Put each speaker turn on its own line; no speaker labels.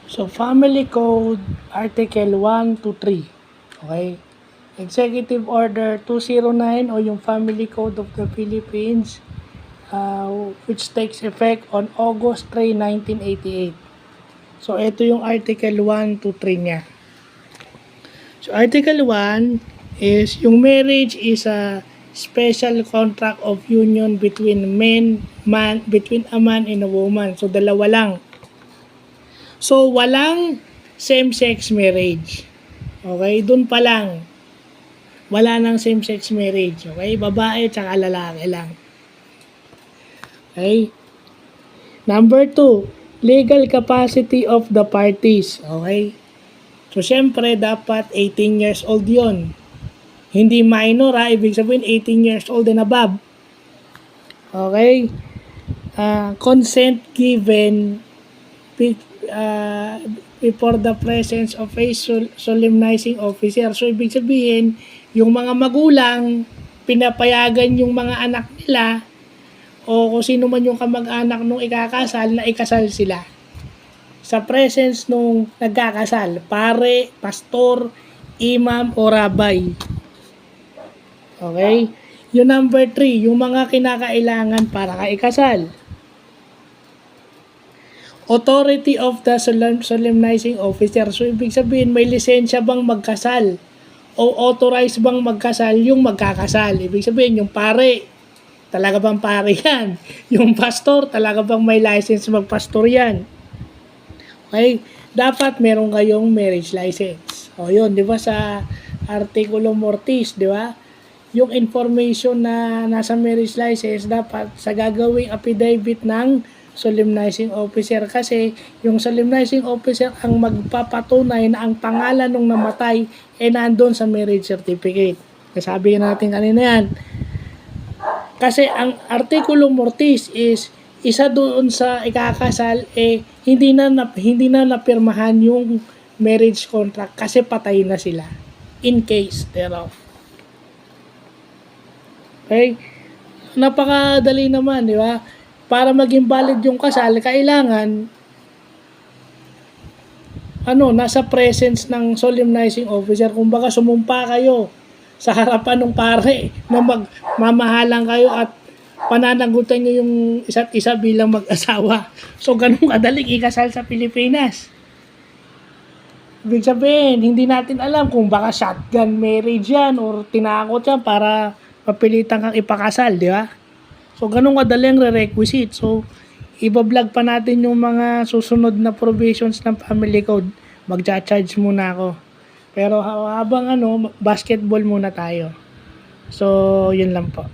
So, Family Code, Article 1 to 3. Okay? Executive Order 209 o yung Family Code of the Philippines, which takes effect on August 3, 1988. So, ito yung Article 1 to 3 niya. So, Article 1 is yung marriage is a special contract of union between between a man and a woman. So, dalawa lang. So, walang same-sex marriage. Okay? Doon pa lang. Wala nang same-sex marriage. Okay? Babae tsaka lalaki lang. Okay? Number 2, legal capacity of the parties. Okay? So, syempre, dapat 18 years old yon. Hindi minor ha. Ibig sabihin, 18 years old and above. Okay? Consent given before the presence of a solemnizing officer. So, ibig sabihin, yung mga magulang, pinapayagan yung mga anak nila o kung sino man yung kamag-anak nung ikakasal, na ikasal sila. Sa presence nung nagkakasal, pare, pastor, imam, o rabay. Okay? Yung number 3, yung mga kinakailangan para ka ikasal. Authority of the solemnizing officer. So, ibig sabihin, may lisensya bang magkasal? O authorized bang magkasal yung magkakasal? Ibig sabihin, yung pare, talaga bang pare yan? Yung pastor, talaga bang may license magpastor yan? Okay? Dapat meron kayong marriage license. O yun, di ba sa Artikulo Mortis, di ba? Yung information na nasa marriage license, dapat sa gagawing affidavit ng solemnizing officer, kasi yung solemnizing officer ang magpapatunay na ang pangalan ng namatay ay nandun sa marriage certificate. Sabi natin kanina yan. Kasi ang Artikulo Mortis is isa doon sa ikakasal, hindi na napirmahan yung marriage contract kasi patay na sila in case thereof. Okay? Napakadali naman, di ba? Para maging valid yung kasal, kailangan nasa presence ng solemnizing officer. Kumbaga, sumumpa kayo sa harapan ng pare na magmamahalan kayo at pananagutan nyo yung isa't isa bilang mag-asawa. So, ganun kadaling ikasal sa Pilipinas. Ibig sabihin, hindi natin alam kung baka shotgun marriage yan or tinakot yan para papilitan kang ipakasal, di ba? So, ganun kadaling re-requisite. So, iba-vlog pa natin yung mga susunod na provisions ng family code. Magcha-charge muna ako. Pero habang basketball muna tayo. So, yun lang po.